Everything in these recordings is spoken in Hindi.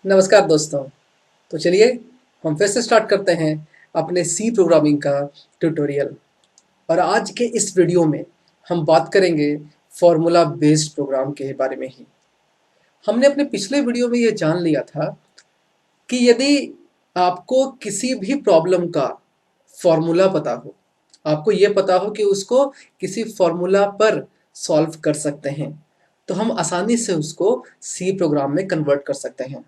नमस्कार दोस्तों। तो चलिए हम फिर से स्टार्ट करते हैं अपने सी प्रोग्रामिंग का ट्यूटोरियल। और आज के इस वीडियो में हम बात करेंगे फॉर्मूला बेस्ड प्रोग्राम के बारे में ही। हमने अपने पिछले वीडियो में ये जान लिया था कि यदि आपको किसी भी प्रॉब्लम का फॉर्मूला पता हो, आपको ये पता हो कि उसको किसी फॉर्मूला पर सॉल्व कर सकते हैं, तो हम आसानी से उसको सी प्रोग्राम में कन्वर्ट कर सकते हैं।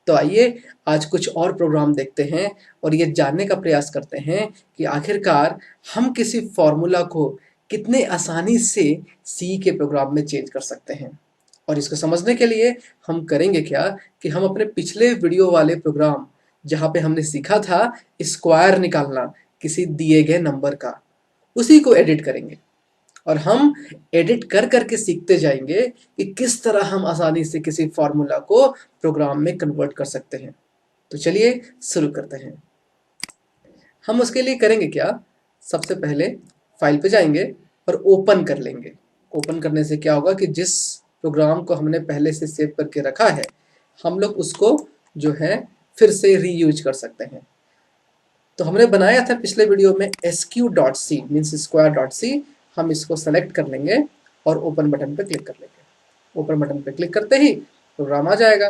तो आइए आज कुछ और प्रोग्राम देखते हैं और ये जानने का प्रयास करते हैं कि आखिरकार हम किसी फॉर्मूला को कितने आसानी से सी के प्रोग्राम में चेंज कर सकते हैं। और इसको समझने के लिए हम करेंगे क्या कि हम अपने पिछले वीडियो वाले प्रोग्राम जहाँ पे हमने सीखा था स्क्वायर निकालना किसी दिए गए नंबर का, उसी को एडिट करेंगे। और हम एडिट कर करके सीखते जाएंगे कि किस तरह हम आसानी से किसी फॉर्मूला को प्रोग्राम में कन्वर्ट कर सकते हैं। तो चलिए शुरू करते हैं। हम उसके लिए करेंगे क्या, सबसे पहले फाइल पे जाएंगे और ओपन कर लेंगे। ओपन करने से क्या होगा कि जिस प्रोग्राम को हमने पहले से सेव करके रखा है, हम लोग उसको जो है फिर से रीयूज कर सकते हैं। तो हमने बनाया था पिछले वीडियो में sq.c means square dot C. हम इसको सेलेक्ट कर लेंगे और ओपन बटन पर क्लिक कर लेंगे। ओपन बटन पर क्लिक करते ही प्रोग्राम आ जाएगा।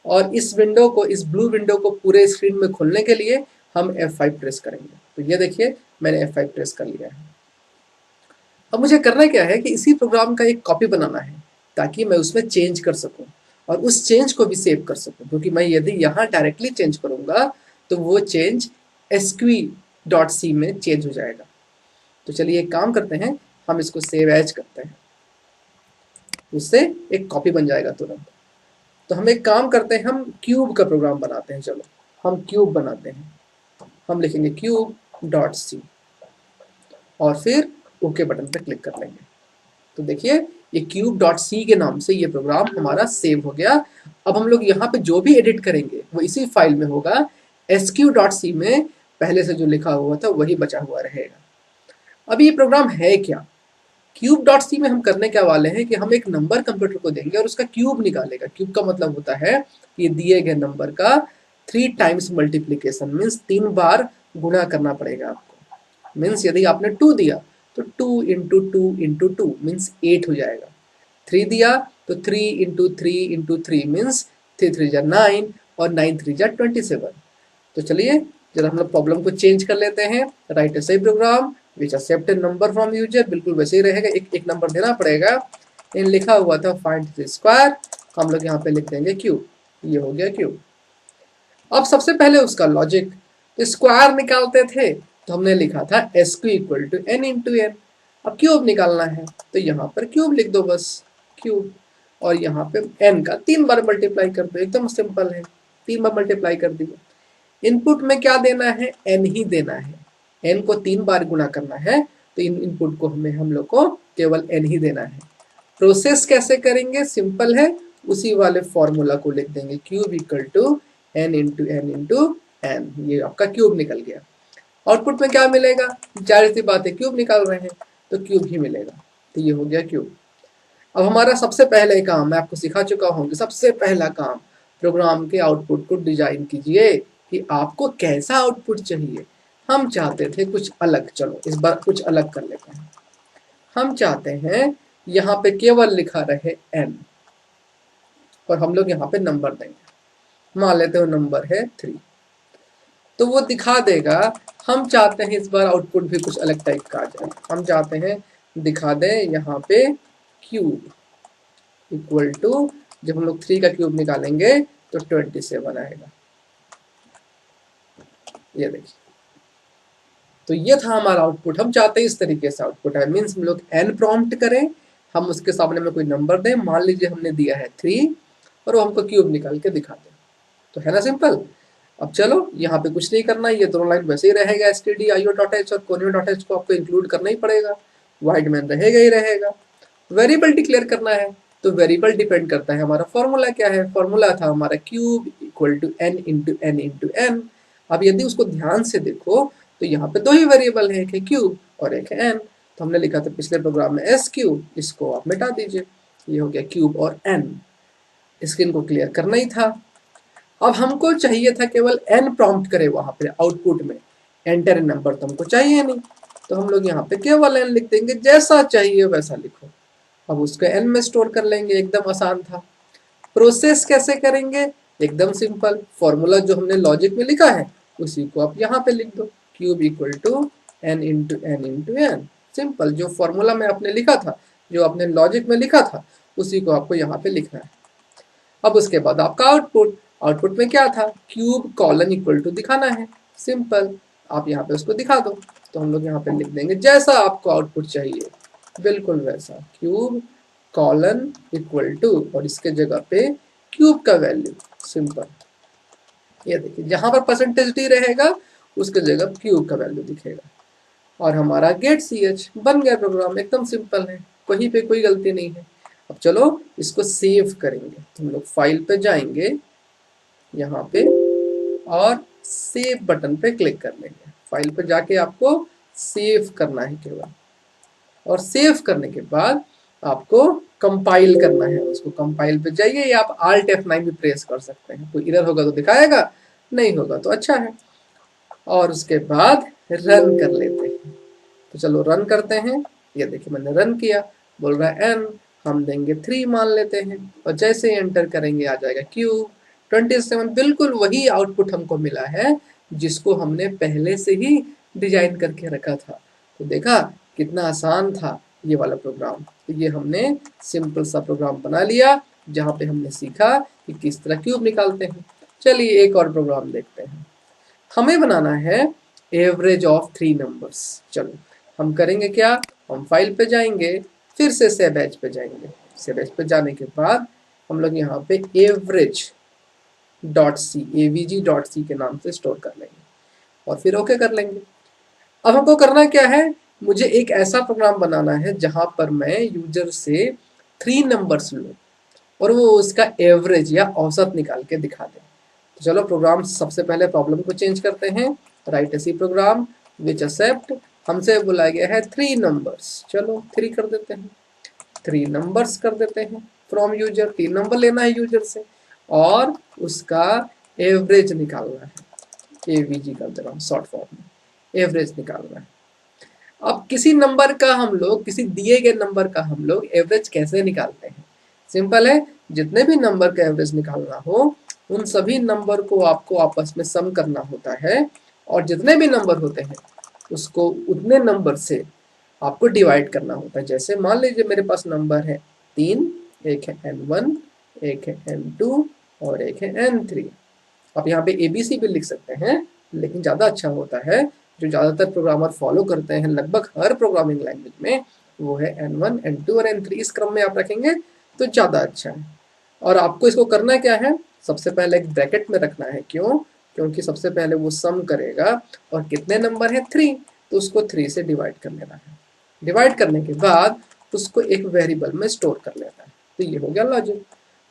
और इस विंडो को, इस ब्लू विंडो को पूरे स्क्रीन में खोलने के लिए हम F5 प्रेस करेंगे। तो ये देखिए मैंने F5 प्रेस कर लिया है। अब मुझे करना क्या है कि इसी प्रोग्राम का एक कॉपी बनाना है ताकि मैं उसमें चेंज कर सकूं और उस चेंज को भी सेव कर सकूं, क्योंकि मैं यदि यहाँ डायरेक्टली चेंज करूंगा तो वो चेंज sq.c में चेंज हो जाएगा। तो चलिए एक काम करते हैं, हम इसको सेव एज करते हैं, उससे एक कॉपी बन जाएगा तुरंत। तो हम एक काम करते हैं, हम क्यूब का प्रोग्राम बनाते हैं। चलो हम क्यूब बनाते हैं। हम लिखेंगे cube.c और फिर ओके बटन पर क्लिक कर लेंगे। तो देखिए ये cube.c के नाम से ये प्रोग्राम हमारा सेव हो गया। अब हम लोग यहाँ पे जो भी एडिट करेंगे वो इसी फाइल में होगा। sq.c में पहले से जो लिखा हुआ था वही बचा हुआ रहेगा। अब ये प्रोग्राम है क्या? cube.c में हम करने क्या वाले हैं कि हम एक नंबर कंप्यूटर को देंगे और उसका क्यूब निकालेगा। क्यूब का मतलब होता है कि दिए गए नंबर का 3 टाइम्स मल्टीप्लीकेशन, मीन्स 3 बार गुणा करना पड़ेगा आपको। मीन्स यदि आपने 2 दिया तो 2 into two into two means 8 हो जाएगा। 3 दिया तो 3 into three into three means 3 3 जा 9 और 9 3 जा 27। तो चलिए जरा हम लोग प्रॉब्लम को चेंज कर लेते हैं। राइट ए सही program which accept number from user, बिल्कुल वैसे ही रहेगा, एक नंबर देना पड़ेगा। इन लिखा हुआ था फाइंड द स्क्वायर, हम लोग यहाँ पे लिख देंगे क्यूब। ये हो गया क्यूब। अब सबसे पहले उसका लॉजिक, स्क्वायर निकालते थे तो हमने लिखा था sq equal to n into N. अब क्यूब निकालना है तो यहाँ पर क्यूब लिख दो, बस क्यूब। और यहाँ पे n का 3 बार मल्टीप्लाई कर दो, एकदम सिंपल है। 3 बार मल्टीप्लाई कर दिया। इनपुट में क्या देना है? n ही देना है। n को 3 बार गुणा करना है तो इन इनपुट को हम लोग को केवल n ही देना है। प्रोसेस कैसे करेंगे? सिंपल है, उसी वाले फॉर्मूला को लिख देंगे cube equal to n into N into N. ये आपका क्यूब निकल गया। आउटपुट में क्या मिलेगा? जाहिर सी बात है, क्यूब निकाल रहे हैं तो क्यूब ही मिलेगा। तो ये हो गया क्यूब। अब हमारा सबसे पहले काम, मैं आपको सिखा चुका हूँ कि सबसे पहला काम प्रोग्राम के आउटपुट को डिजाइन कीजिए कि आपको कैसा आउटपुट चाहिए। हम चाहते थे कुछ अलग, चलो इस बार कुछ अलग कर लेते हैं। हम चाहते हैं यहाँ पे केवल लिखा रहे n और हम लोग यहाँ पे नंबर देंगे। मान लेते हो नंबर है 3, तो वो दिखा देगा। हम चाहते हैं इस बार आउटपुट भी कुछ अलग टाइप का आ जाए। हम चाहते हैं दिखा दे यहाँ पे क्यूब इक्वल टू, जब हम लोग 3 का क्यूब निकालेंगे तो 27 आएगा। ये देखिए, तो ये था हमारा आउटपुट। हम चाहते हैं इस तरीके से आउटपुट है, मीन्स हम लोग n प्रॉम्प्ट करें, हम उसके सामने में कोई नंबर दें। मान लीजिए हमने दिया है 3 और वो हमको क्यूब निकाल के दिखा दे। तो है ना सिंपल। अब चलो यहाँ पे कुछ नहीं करना, ये दोनों लाइन वैसे ही रहेगा। stdio.h और conio.h को आपको इंक्लूड करना ही पड़ेगा, वाइड मैन रहेगा ही रहेगा। वेरिएबल डिक्लेयर करना है तो वेरिएबल डिपेंड करता है हमारा फॉर्मूला क्या है। फॉर्मूला था हमारा cube equal to n into N into N. अब यदि उसको ध्यान से देखो तो यहाँ पे 2 ही वेरिएबल है, एक है क्यूब और एक है n। तो हमने लिखा था पिछले प्रोग्राम में एस क्यूब, इसको आप मिटा दीजिए। ये हो गया क्यूब और n। स्क्रीन को क्लियर करना ही था। अब हमको चाहिए था केवल n प्रॉम्प्ट करे वहां पे आउटपुट में, एंटर नंबर तो हमको चाहिए नहीं, तो हम लोग यहाँ पे केवल n लिख देंगे, जैसा चाहिए वैसा लिखो। अब उसको n में स्टोर कर लेंगे, एकदम आसान था। प्रोसेस कैसे करेंगे, एकदम सिंपल, फॉर्मूला जो हमने लॉजिक में लिखा है उसी को आप यहाँ पे लिख दो, cube equal to n into N into N. Simple, जो फॉर्मूला में आपने लिखा था, जो आपने लॉजिक में लिखा था, उसी को आपको यहाँ पे लिखना है। अब उसके बाद आपका आउटपुट में क्या था, क्यूब कॉलन इक्वल टू दिखाना है, सिंपल, आप यहाँ पे उसको दिखा दो। तो हम लोग यहाँ पे लिख देंगे जैसा आपको आउटपुट चाहिए बिल्कुल वैसा, क्यूब कॉलन इक्वल टू, और इसके जगह पे क्यूब का वैल्यू, सिंपल। ये देखिए जहां पर परसेंटेज डी रहेगा उसके जगह क्यूब का वैल्यू दिखेगा, और हमारा गेट सी एच बन गया प्रोग्राम, एकदम सिंपल है, कहीं पे कोई गलती नहीं है। अब चलो इसको सेव करेंगे, तो हम लोग फाइल पे जाएंगे यहाँ पे और सेव बटन पे क्लिक कर लेंगे। फाइल पे जाके आपको सेव करना है केवल, और सेव करने के बाद आपको कंपाइल करना है उसको। कंपाइल पे जाइए या आप Alt F9 भी प्रेस कर सकते हैं, कोई एरर होगा तो दिखाएगा, नहीं होगा तो अच्छा है। और उसके बाद रन कर लेते हैं, तो चलो रन करते हैं। ये देखिए मैंने रन किया, बोल रहा है n, हम देंगे 3 मान लेते हैं, और जैसे एंटर करेंगे आ जाएगा क्यूब 27, बिल्कुल वही आउटपुट हमको मिला है जिसको हमने पहले से ही डिजाइन करके रखा था। तो देखा कितना आसान था ये वाला प्रोग्राम। तो ये हमने सिंपल सा प्रोग्राम बना लिया जहाँ पे हमने सीखा कि किस तरह क्यूब निकालते हैं। चलिए एक और प्रोग्राम देखते हैं। हमें बनाना है एवरेज ऑफ 3 नंबर्स। चलो हम करेंगे क्या, हम फाइल पे जाएंगे, फिर से सेव एज पे जाएंगे। सेव एज पे जाने के बाद हम लोग यहाँ पे average dot C, AVG dot C के नाम से स्टोर कर लेंगे, और फिर ओके कर लेंगे। अब हमको करना क्या है, मुझे एक ऐसा प्रोग्राम बनाना है जहां पर मैं यूजर से 3 नंबर्स लूँ और वो उसका एवरेज या औसत निकाल के दिखा दे। तो चलो प्रोग्राम, सबसे पहले प्रॉब्लम को चेंज करते हैं, write a C program which accept, हमसे बोला गया है 3 नंबर्स, चलो 3 कर देते हैं, 3 नंबर्स कर देते हैं फ्रॉम यूजर, 3 नंबर लेना है यूजर से और उसका एवरेज निकालना है, एवीजी कर दे रहा हूँ शॉर्ट फॉर्म में, एवरेज निकालना है। अब किसी नंबर का हम लोग, किसी दिए गए नंबर का हम लोग एवरेज कैसे निकालते हैं, सिंपल है, जितने भी नंबर का एवरेज निकालना हो उन सभी नंबर को आपको आपस में सम करना होता है, और जितने भी नंबर होते हैं उसको उतने नंबर से आपको डिवाइड करना होता है। जैसे मान लीजिए मेरे पास नंबर है 3, एक है n1, एक है n2 और एक है n3। आप यहाँ पे ABC भी लिख सकते हैं, लेकिन ज़्यादा अच्छा होता है, जो ज़्यादातर प्रोग्रामर फॉलो करते हैं लगभग हर प्रोग्रामिंग लैंग्वेज में, वो है n1, n2 और n3, इस क्रम में आप रखेंगे तो ज़्यादा अच्छा है। और आपको इसको करना क्या है, सबसे पहले एक ब्रैकेट में रखना है, क्यों, क्योंकि सबसे पहले वो सम करेगा और कितने नंबर है 3, तो उसको 3 से डिवाइड कर लेना है। डिवाइड करने के बाद उसको एक वेरिएबल में स्टोर कर लेना है। तो ये हो गया लॉजिक।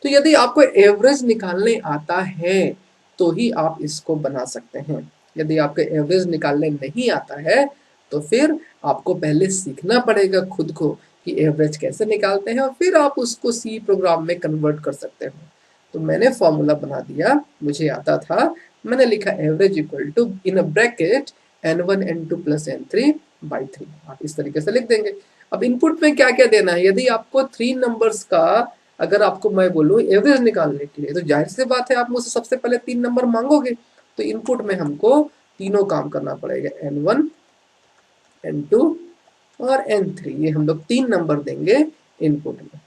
तो यदि आपको एवरेज निकालने आता है तो ही आप इसको बना सकते हैं। यदि आपको एवरेज निकालने नहीं आता है तो फिर आपको पहले सीखना पड़ेगा खुद को कि एवरेज कैसे निकालते हैं, और फिर आप उसको सी प्रोग्राम में कन्वर्ट कर सकते हो। तो मैंने फॉर्मूला बना दिया, मुझे आता था, मैंने लिखा average equal to in a bracket n1 n2 plus n3 by 3। आप इस तरीके से लिख देंगे। अब इनपुट में क्या क्या देना है, यदि आपको 3 नंबर्स का, अगर आपको मैं बोलूँ एवरेज निकालने के लिए, तो जाहिर सी बात है आप मुझसे सबसे पहले 3 नंबर मांगोगे, तो इनपुट में हमको तीनों काम करना पड़ेगा, n1 n2 और n3, ये हम लोग 3 नंबर देंगे इनपुट में।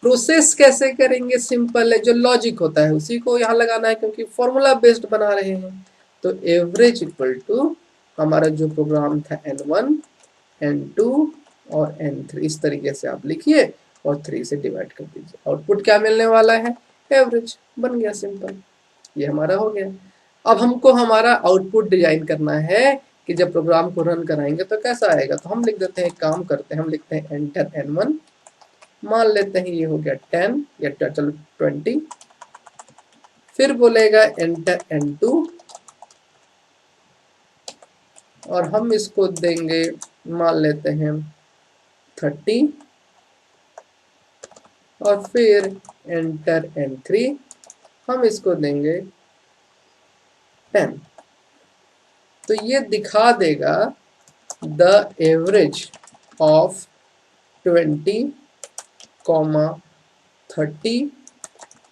प्रोसेस कैसे करेंगे, सिंपल है, जो लॉजिक होता है उसी को यहाँ लगाना है, क्योंकि फॉर्मूला बेस्ड बना रहे हैं। तो एवरेज इक्वल टू हमारा जो प्रोग्राम था n1 n2 और n3, इस तरीके से आप लिखिए और 3 से डिवाइड कर दीजिए, आउटपुट क्या मिलने वाला है, एवरेज, बन गया सिंपल, ये हमारा हो गया। अब हमको हमारा आउटपुट डिजाइन करना है कि जब प्रोग्राम को रन कराएंगे तो कैसा आएगा। तो हम लिख देते हैं, काम करते हैं, हम लिखते हैं एंटर n1, मान लेते हैं ये हो गया 10 या चलो 20, फिर बोलेगा एंटर n2 और हम इसको देंगे, मान लेते हैं 30, और फिर एंटर n3, हम इसको देंगे 10। तो ये दिखा देगा the average of 20, 30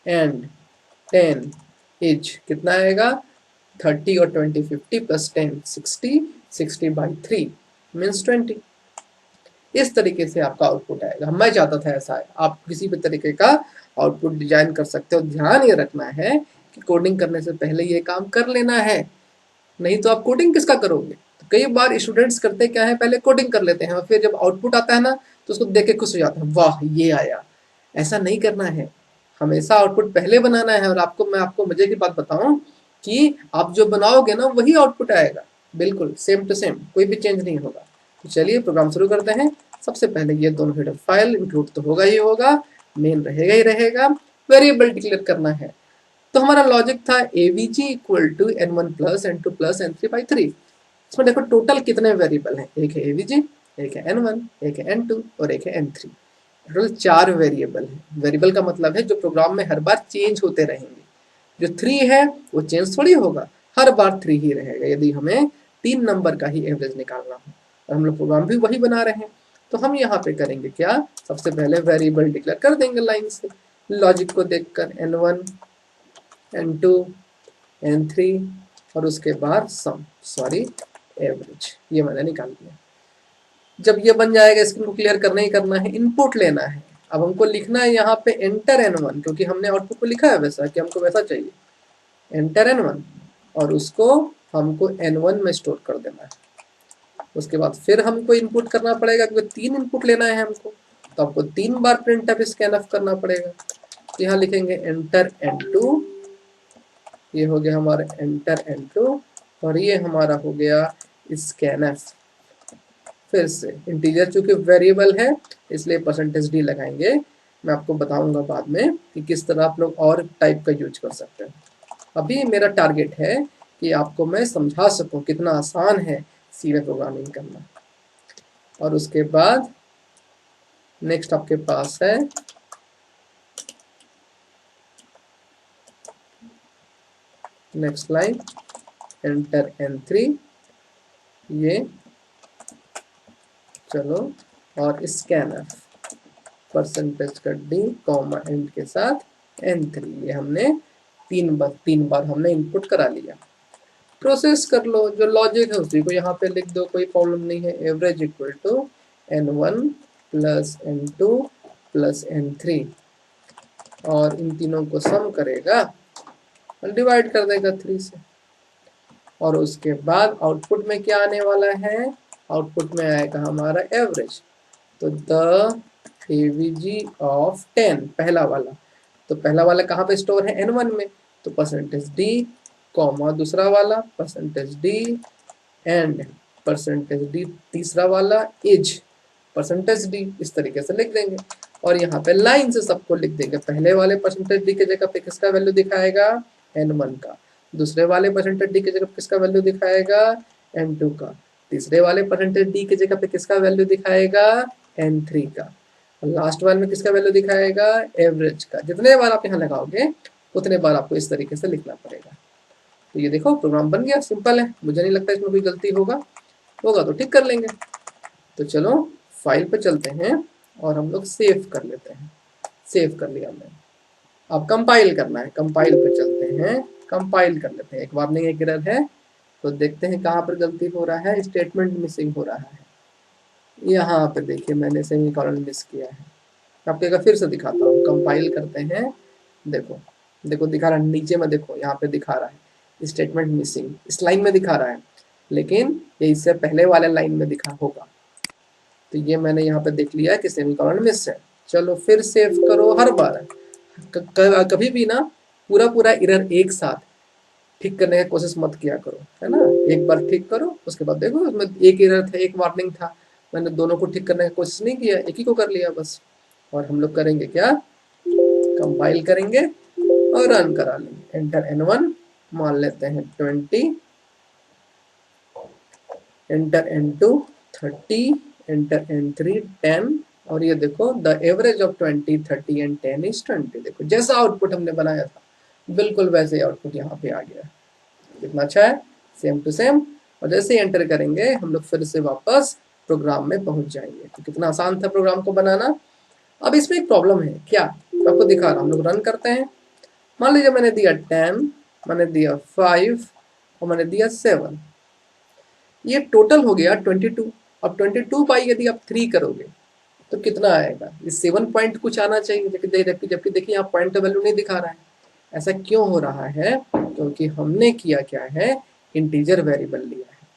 and 10 is कितना आएगा, 30 और 20 50 प्लस 10 60, 60/3 मीन्स 20। इस तरीके से आपका आउटपुट आएगा। मैं चाहता था ऐसा है, आप किसी भी तरीके का आउटपुट डिजाइन कर सकते हो। ध्यान ये रखना है कि कोडिंग करने से पहले ये काम कर लेना है, नहीं तो आप कोडिंग किसका करोगे। तो कई बार स्टूडेंट्स करते क्या है, पहले कोडिंग कर लेते हैं और फिर जब आउटपुट आता है ना तो उसको देख के खुश हो जाते हैं, वाह ये आया। ऐसा नहीं करना है, हमेशा आउटपुट पहले बनाना है। और मैं आपको मजे की बात बताऊं कि आप जो बनाओगे ना वही आउटपुट आएगा, बिल्कुल सेम टू सेम, कोई भी चेंज नहीं होगा। तो चलिए प्रोग्राम शुरू करते हैं। सबसे पहले ये दोनों हेडर फाइल इंक्लूड तो होगा ही होगा, मेन रहेगा ही रहेगा, वेरिएबल डिक्लेयर करना है। तो हमारा लॉजिक था avg equal to n1 plus n2 plus n3/3। इसमें देखो टोटल कितने वेरिएबल हैं, एक है avg, एक है n1, एक है n2 और एक है n3। टोटल 4 वेरिएबल है। वेरिएबल का मतलब है जो प्रोग्राम में हर बार चेंज होते रहेंगे। जो 3 है वो चेंज थोड़ी होगा, हर बार 3 ही रहेगा यदि हमें 3 नंबर का ही एवरेज निकालना हो। और हम लोग प्रोग्राम भी वही बना रहे हैं। तो हम यहाँ पे करेंगे क्या, सबसे पहले वेरिएबल डिक्लेयर कर देंगे लाइन से, लॉजिक को देखकर n1, n2, n3 और उसके बाद सम, सॉरी एवरेज, ये मैंने निकाल दिया। जब ये बन जाएगा इसको क्लियर करना ही करना है, इनपुट लेना है। अब हमको लिखना है यहाँ पे एंटर n1, क्योंकि हमने आउटपुट को लिखा है वैसा कि हमको वैसा चाहिए, एंटर n1, और उसको हमको n1 में स्टोर कर देना है। उसके बाद फिर हमको इनपुट करना पड़ेगा, क्योंकि 3 इनपुट लेना है हमको, तो आपको 3 बार printf scanf करना पड़ेगा। तो यहाँ लिखेंगे एंटर n2, ये हो गया हमारा एंटर n2, और ये हमारा हो गया scanf। फिर से इंटीजर चूंकि वेरिएबल है इसलिए %d लगाएंगे। मैं आपको बताऊंगा बाद में कि किस तरह आप लोग और टाइप का यूज कर सकते हैं। अभी मेरा टारगेट है कि आपको मैं समझा सकूं कितना आसान है सी में प्रोग्रामिंग करना। और उसके बाद नेक्स्ट आपके पास है नेक्स्ट लाइन एंटर n3, ये चलो, और scanf %d कॉमा एंड के साथ n3, ये हमने 3 बार हमने इनपुट करा लिया। प्रोसेस कर लो, जो लॉजिक है उसी को यहाँ पे लिख दो, कोई प्रॉब्लम नहीं है। Average equal to n1 plus n2 plus n3, और इन तीनों को सम करेगा और डिवाइड कर देगा 3 से। और उसके बाद आउटपुट में क्या आने वाला है, आउटपुट में आएगा हमारा एवरेज। तो द एवीजी ऑफ 10, पहला वाला, तो पहला वाला कहाँ पे स्टोर है, n1 में, तो %d कॉमा दूसरा वाला %d एंड %d तीसरा वाला इज %d, इस तरीके से लिख देंगे। और यहाँ पे लाइन से सबको लिख देंगे। पहले वाले %d के जगह पे किसका वैल्यू दिखाएगा, n1 का। दूसरे वाले %d के जगह पे किसका वैल्यू दिखाएगा, n2 का। तीसरे वाले %d के जगह पे किसका वैल्यू दिखाएगा, n3 का। और लास्ट वाले में किसका वैल्यू दिखाएगा, एवरेज का। जितने बार आप यहाँ लगाओगे उतने बार आपको इस तरीके से लिखना पड़ेगा। तो ये देखो प्रोग्राम बन गया, सिंपल है, मुझे नहीं लगता इसमें कोई गलती होगा तो ठीक कर लेंगे। तो चलो फाइल पे चलते हैं और हम लोग सेव कर लेते हैं। सेव कर लिया मैंने, अब कंपाइल करना है। कंपाइल पे चलते हैं, कंपाइल कर लेते हैं। एक वार्निंग एक एरर है, तो देखते हैं कहाँ पर गलती हो रहा है। स्टेटमेंट मिसिंग हो रहा है, यहाँ पे देखिए मैंने सेमीकोलन मिस किया है। आपको फिर से दिखाता हूँ, कंपाइल करते हैं। देखो देखो दिखा रहा है नीचे में, देखो यहाँ पे दिखा रहा है स्टेटमेंट मिसिंग, इस लाइन में दिखा रहा है, लेकिन ये इससे पहले वाले लाइन में दिखा होगा। तो ये मैंने यहाँ पे देख लिया कि सेमीकोलन मिस है। चलो फिर सेव करो। हर बार कभी भी ना पूरा एरर एक साथ ठीक करने की कोशिश मत किया करो, है ना। एक बार ठीक करो, उसके बाद देखो उसमें एक एरर था, एक वार्निंग था, मैंने दोनों को ठीक करने की कोशिश नहीं किया, एक ही को कर लिया बस। और हम लोग करेंगे क्या, कंपाइल करेंगे और रन करा लेंगे। एंटर n1 मान लेते हैं 20, एंटर n2 30, एंटर n3 10, और ये देखो the average of 20, 30 and 10 is 20। देखो जैसा आउटपुट हमने बनाया था बिल्कुल वैसे आउटपुट यहाँ पे आ गया। कितना अच्छा है, सेम टू सेम। और जैसे ही एंटर करेंगे हम लोग फिर से वापस प्रोग्राम में पहुंच जाएंगे। तो कितना आसान था प्रोग्राम को बनाना। अब इसमें एक प्रॉब्लम है क्या, तो आपको दिखा रहा हूँ। हम लोग रन करते हैं। मान लीजिए मैंने दिया 10, मैंने दिया 5 और मैंने दिया 7, ये टोटल हो गया 22। अब 22 पाई यदि आप 3 करोगे तो कितना आएगा, ये 7 पॉइंट कुछ आना चाहिए, जबकि देखिए यहाँ पॉइंट वैल्यू नहीं दिखा रहा है। ऐसा क्यों हो रहा है, क्योंकि हमने किया क्या है, इंटीजर वेरिएबल लिया है।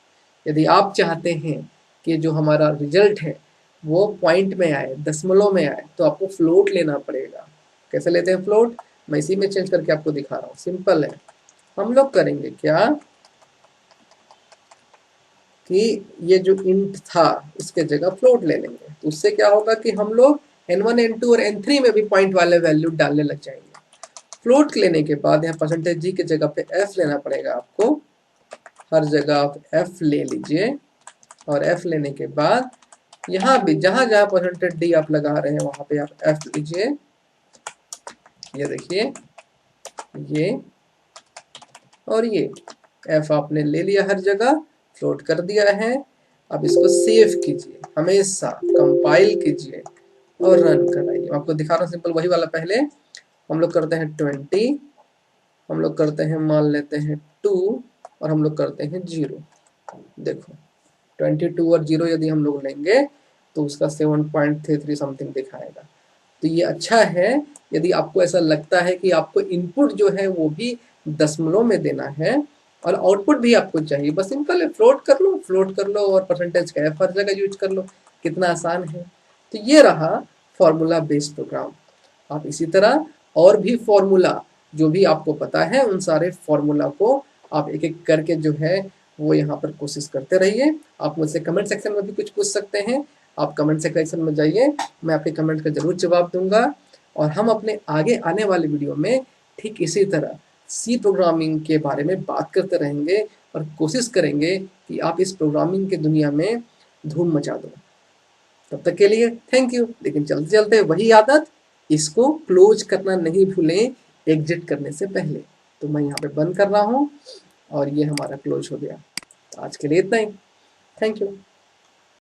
यदि आप चाहते हैं कि जो हमारा रिजल्ट है वो पॉइंट में आए, दशमलव में आए, तो आपको फ्लोट लेना पड़ेगा। कैसे लेते हैं फ्लोट, मैं इसी में चेंज करके आपको दिखा रहा हूँ। सिंपल है, हम लोग करेंगे क्या कि ये जो इंट था इसके जगह फ्लोट ले लेंगे। तो उससे क्या होगा कि हम लोग n1 n2 और n3 में भी पॉइंट वाले वैल्यू डालने लग जाएंगे। फ्लोट लेने के बाद यहाँ परसेंटेज जी की जगह पे f लेना पड़ेगा आपको। हर जगह आप f ले लीजिए और f लेने के बाद यहाँ भी जहां जहां परसेंटेज डी आप लगा रहे हैं वहां पे आप f लीजिए। ये देखिए, ये और ये f आपने ले लिया, हर जगह फ्लोट कर दिया है। अब इसको सेव कीजिए, हमेशा कंपाइल कीजिए और रन कराइए। आपको दिखा रहा हूँ सिंपल वही वाला। पहले हम लोग करते हैं 20, हम लोग करते हैं मान लेते हैं 2 और हम लोग करते हैं 0। देखो 22 और 0 यदि हम लोग लेंगे तो उसका 7.33 समथिंग दिखाएगा। तो ये अच्छा है। यदि आपको ऐसा लगता है कि आपको इनपुट जो है वो भी दशमलव में देना है और आउटपुट भी आपको चाहिए, बस सिंपल है, फ्लोट कर लो, फ्लोट कर लो और परसेंटेज का हर जगह यूज कर लो। कितना आसान है। तो ये रहा फॉर्मूला बेस्ड प्रोग्राम। आप इसी तरह और भी फॉर्मूला जो भी आपको पता है उन सारे फॉर्मूला को आप एक एक करके जो है वो यहाँ पर कोशिश करते रहिए। आप मुझसे कमेंट सेक्शन में भी कुछ पूछ सकते हैं। आप कमेंट सेक्शन में जाइए, मैं आपके कमेंट का जरूर जवाब दूंगा। और हम अपने आगे आने वाले वीडियो में ठीक इसी तरह सी प्रोग्रामिंग के बारे में बात करते रहेंगे और कोशिश करेंगे कि आप इस प्रोग्रामिंग के दुनिया में धूम मचा दो। तब तक के लिए थैंक यू। लेकिन चलते चलते वही आदत, इसको क्लोज करना नहीं भूलें एग्जिट करने से पहले। तो मैं यहाँ पे बंद कर रहा हूँ और ये हमारा क्लोज हो गया। आज के लिए इतना ही। Thank you.